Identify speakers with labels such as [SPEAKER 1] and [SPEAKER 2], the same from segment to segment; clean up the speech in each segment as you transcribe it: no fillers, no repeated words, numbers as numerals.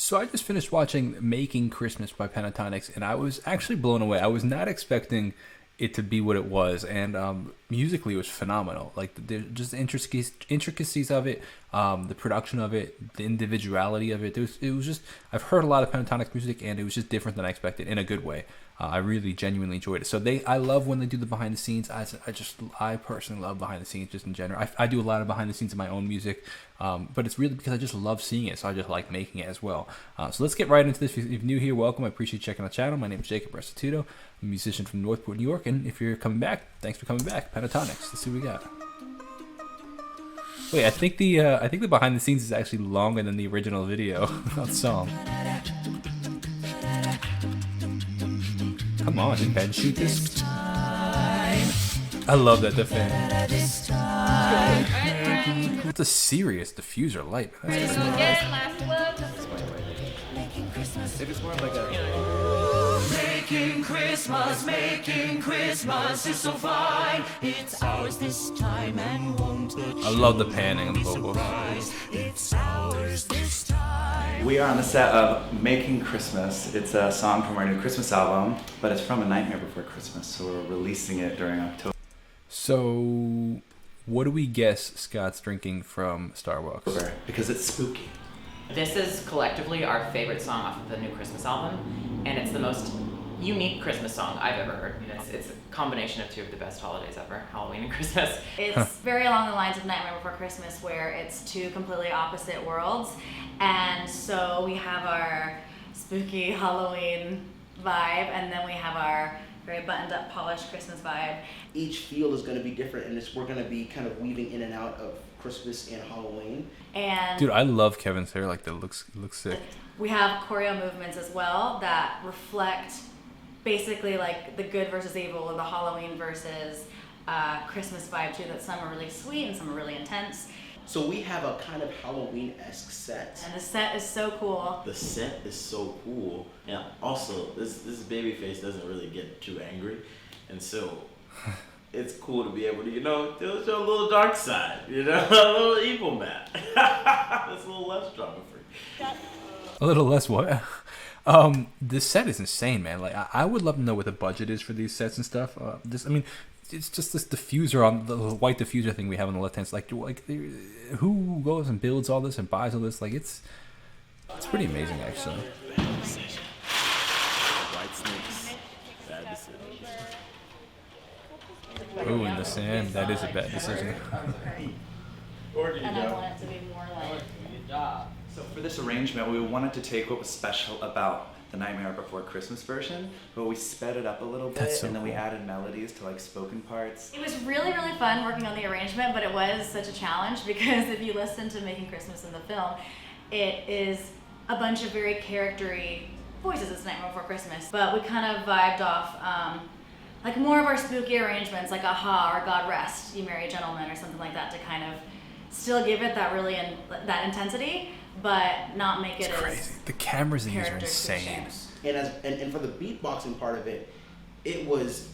[SPEAKER 1] So I just finished watching Making Christmas by Pentatonix, and I was actually blown away. I was not expecting it to be what it was, and musically it was phenomenal. Like just the intricacies of it, the production of it, the individuality of it. It was just, I've heard a lot of Pentatonix music, and it was just different than I expected in a good way. I really genuinely enjoyed it. So I love when they do the behind the scenes. I personally love behind the scenes just in general. I do a lot of behind the scenes in my own music, but it's really because I just love seeing it. So I just like making it as well. So let's get right into this. If you're new here, welcome. I appreciate you checking out the channel. My name is Jacob Restituto. I'm a musician from Northport, New York. And if you're coming back, thanks for coming back. Pentatonix. Let's see what we got. Wait, I think the behind the scenes is actually longer than the original video of the song. Come on, did Ben shoot this? I love that, the fan. It's a serious diffuser light.
[SPEAKER 2] Ready to get last look?
[SPEAKER 3] It is more like a...
[SPEAKER 4] Making Christmas is so fine. It's ours this time and won't the
[SPEAKER 1] I love the panning and the vocals.
[SPEAKER 4] It's ours this time.
[SPEAKER 3] We are on the set of Making Christmas. It's a song from our new Christmas album, but it's from A Nightmare Before Christmas, so we're releasing it during October.
[SPEAKER 1] So, what do we guess Scott's drinking from Starbucks?
[SPEAKER 3] Because it's spooky.
[SPEAKER 5] This is collectively our favorite song off of the new Christmas album, and it's the most unique Christmas song I've ever heard. It's a combination of two of the best holidays ever, Halloween and Christmas.
[SPEAKER 2] It's very along the lines of Nightmare Before Christmas, where it's two completely opposite worlds. And so we have our spooky Halloween vibe, and then we have our very buttoned up, polished Christmas vibe.
[SPEAKER 6] Each field is going to be different, and we're going to be kind of weaving in and out of Christmas and Halloween.
[SPEAKER 2] And
[SPEAKER 1] Dude, I love Kevin's hair. Like, that looks sick.
[SPEAKER 2] we have choreo movements as well that reflect basically like the good versus evil, or the Halloween versus Christmas vibe too, that some are really sweet and some are really intense.
[SPEAKER 6] So we have a kind of Halloween-esque set.
[SPEAKER 2] And the set is so cool.
[SPEAKER 7] The set is so cool, and also this baby face doesn't really get too angry, and so it's cool to be able to, show a little dark side, a little evil Matt. That's a little less drama free.
[SPEAKER 1] A little less what? This set is insane, man. Like, I would love to know what the budget is for these sets and stuff. It's just this diffuser on the white diffuser thing we have on the left hand side. Like, who goes and builds all this and buys all this? Like, it's pretty amazing, actually.
[SPEAKER 7] White snakes, bad decision.
[SPEAKER 1] Oh, in the sand, that is a bad decision.
[SPEAKER 2] And I want it to be more like...
[SPEAKER 3] So for this arrangement, we wanted to take what was special about the Nightmare Before Christmas version, but we sped it up a little bit,
[SPEAKER 1] So
[SPEAKER 3] and then we
[SPEAKER 1] cool.
[SPEAKER 3] added melodies to like spoken parts.
[SPEAKER 2] It was really, really fun working on the arrangement, but it was such a challenge because if you listen to Making Christmas in the film, it is a bunch of very charactery voices. It's Nightmare Before Christmas, but we kind of vibed off like more of our spooky arrangements, like Aha or God Rest, You Merry Gentlemen, or something like that, to kind of still give it that really that intensity, but not make it
[SPEAKER 1] It's crazy. The cameras they use are insane.
[SPEAKER 6] And for the beatboxing part of it, it was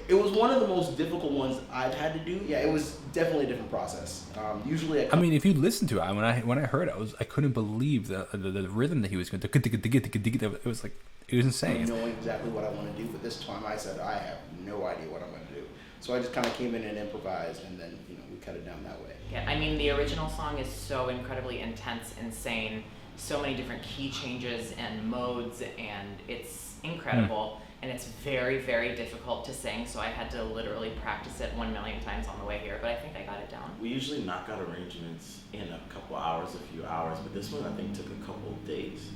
[SPEAKER 6] one of the most difficult ones I've had to do. Yeah, it was definitely a different process. Usually,
[SPEAKER 1] I mean, if you listen to it, when I heard it, I couldn't believe the rhythm that he was going to. It was like, it was insane.
[SPEAKER 6] knowing exactly what I want to do, but this time I said I have no idea what I'm going to do. So I just kind of came in and improvised, and then we cut it down that way.
[SPEAKER 5] Yeah, I mean, the original song is so incredibly intense, insane, so many different key changes and modes, and it's incredible. And it's very, very difficult to sing, so I had to literally practice it 1 million times on the way here, but I think I got it down.
[SPEAKER 7] We usually knock out arrangements in a couple hours, a few hours, but this one I think took a couple of days.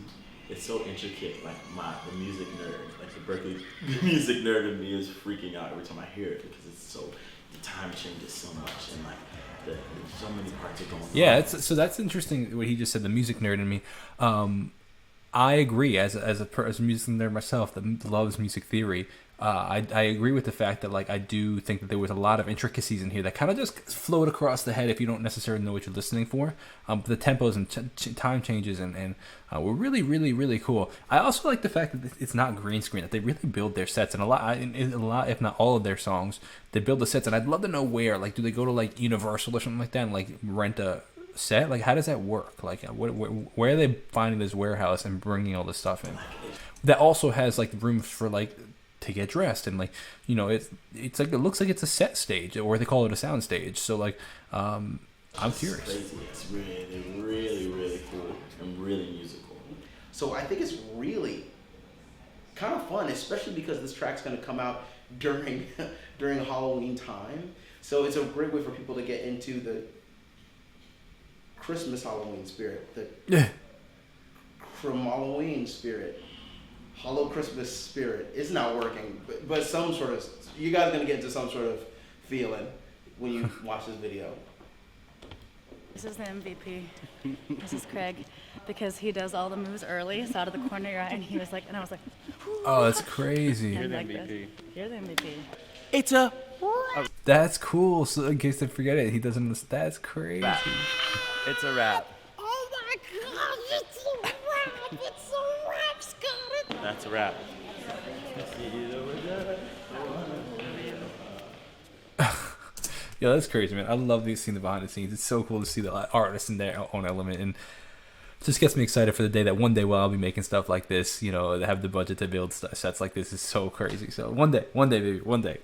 [SPEAKER 7] It's so intricate, like the music nerd, like the Berkeley music nerd in me is freaking out every time I hear it because the time changes so much, and like there's so many parts are going on.
[SPEAKER 1] Yeah, so that's interesting what he just said, the music nerd in me. I agree, as a music nerd myself that loves music theory. I agree with the fact that, like, I do think that there was a lot of intricacies in here that kind of just float across the head if you don't necessarily know what you're listening for. But the tempos and time changes and were really, really, really cool. I also like the fact that it's not green screen, that they really build their sets, and a lot, if not all of their songs, they build the sets. And I'd love to know where. Like, do they go to like Universal or something like that and like rent a set? Like, how does that work? Like, where are they finding this warehouse and bringing all this stuff in? That also has like rooms for like to get dressed and like, you know, it's like, it looks like it's a set stage, or they call it a sound stage. So like, I'm curious.
[SPEAKER 7] Crazy. It's really, really, really cool and really musical.
[SPEAKER 6] So I think it's really kind of fun, especially because this track's going to come out during Halloween time. So it's a great way for people to get into the Christmas Halloween spirit, the Halloween spirit, Hollow Christmas spirit. It's not working, but some sort of, you guys are going to get into some sort of feeling when you watch this video.
[SPEAKER 2] This is the MVP. This is Craig, because he does all the moves early. It's out of the corner of your eye, and he was like, and I was like,
[SPEAKER 1] Oh, that's crazy.
[SPEAKER 2] and like this. You're the MVP.
[SPEAKER 4] It's a
[SPEAKER 1] That's cool. So in case they forget it, he doesn't. That's crazy.
[SPEAKER 8] Rap. It's a rap.
[SPEAKER 4] Oh my God! It's a rap! It's a rap, Scott!
[SPEAKER 8] That's a rap.
[SPEAKER 1] Yeah, that's crazy, man. I love seeing the behind the scenes. It's so cool to see the artists in their own element, and it just gets me excited for the day that one day, well, I'll be making stuff like this. You know, have the budget to build sets like this is so crazy. So one day, baby, one day.